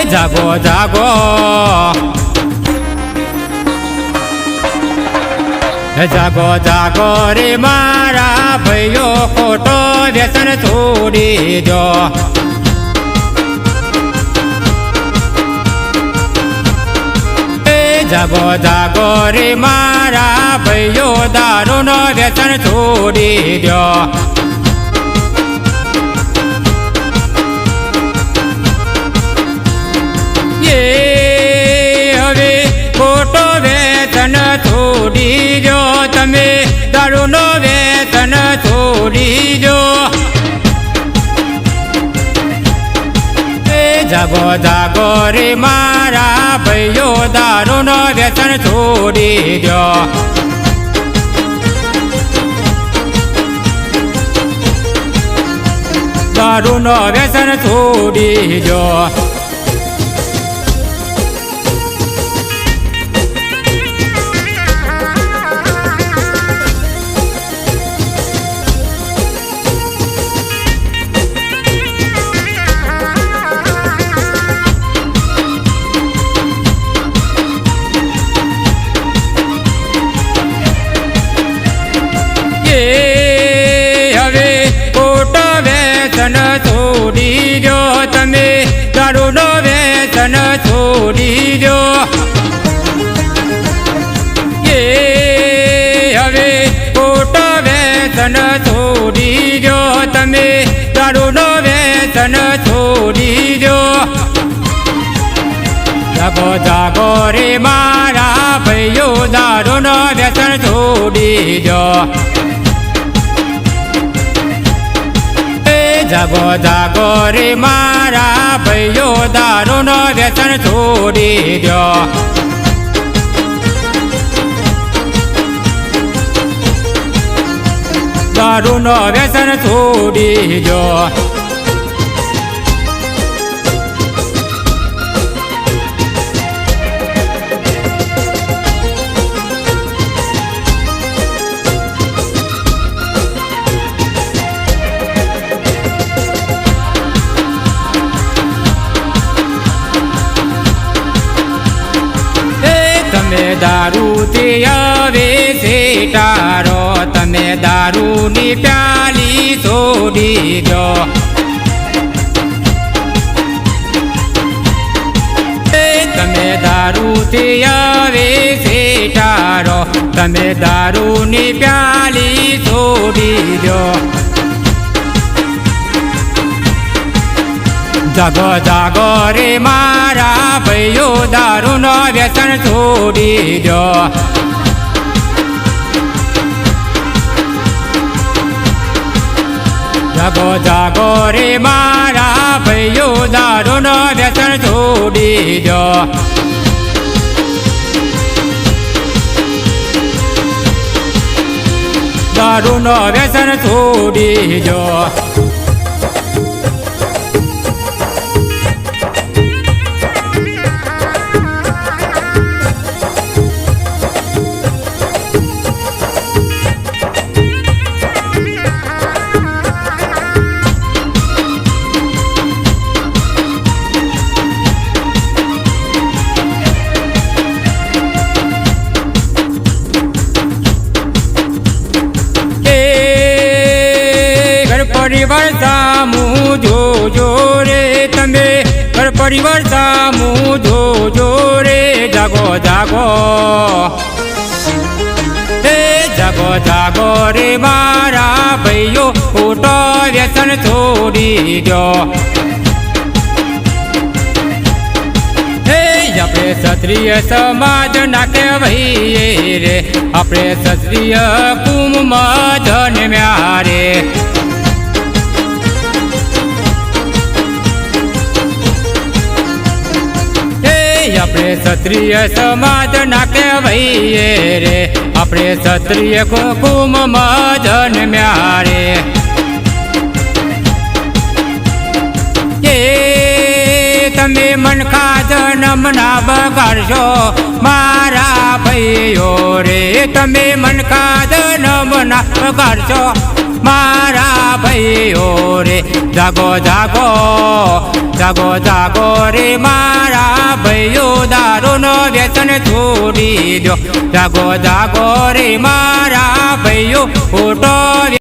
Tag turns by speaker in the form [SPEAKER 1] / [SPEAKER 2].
[SPEAKER 1] જાગો જાગો જાગો જાગો રે મારા ભાઈઓ ખોટો વ્યસન છોડી દો જાગો જાગો રે મારા ભાઈઓ દારૂનો વ્યસન છોડી દો હવે ખોટો વ્યસન છોડી જો તમે દારૂનો વ્યસન છોડી જો જાગો જાગો રે મારા ભાઈઓ દારૂનો વ્યસન છોડી દો દારૂનો વ્યસન છોડી દો હવે ખોટો વ્યસન છોડી જો તમે દારૂનો વ્યસન છોડી જો હવે ખોટો વ્યસન છોડી જો તમે દારૂનો વ્યસન છોડી જો જાગો જાગો રે મારા ભાઈઓ દારૂનો વ્યસન છોડી જો જાગો જાગો રે મારા ભાઈઓ દારૂનો વ્યસન છોડી દો દારૂનો વ્યસન છોડી દો તમે દારૂથી હવે સેટારો તમે દારૂની પ્યાલી છોડી દો તમે દારૂથી હવે સેટારો તમે દારૂની પ્યાલી છોડી દો જાગો જાગો રે મારા ભાઈઓ દારૂનો વ્યસન છોડી દો જાગો જાગો રે મારા ભાઈઓ દારૂનો વ્યસન છોડી દો દારૂનો વ્યસન છોડી દો પરિવાર સામું જોજો રે તમે ઘર પરિવાર સામું જોજો રે જાગો જાગો જાગો જાગો રે મારા ભાઈઓ ખોટો વ્યસન છોડી દો આપણે ક્ષત્રિય સમાજ ના કહેવાઈએ રે આપણે ક્ષત્રિય કુંભમાં જન્મ્યા રે આપણે ક્ષત્રિય સમાજ ના કહેવાઈએ રે આપણે ક્ષત્રિય કુમમાં જન્મ્યા રે તમે મનખા જન્મ ના બગાડશો મારા ભાઈઓ રે તમે મનખા જન્મ ના બગાડશો મારા ભાઈઓ રે જાગો જાગો જાગો જાગો રે મારા ભાઈઓ દારૂનો વ્યસન છોડી દો જાગો જાગો રે મારા ભાઈઓ ખોટો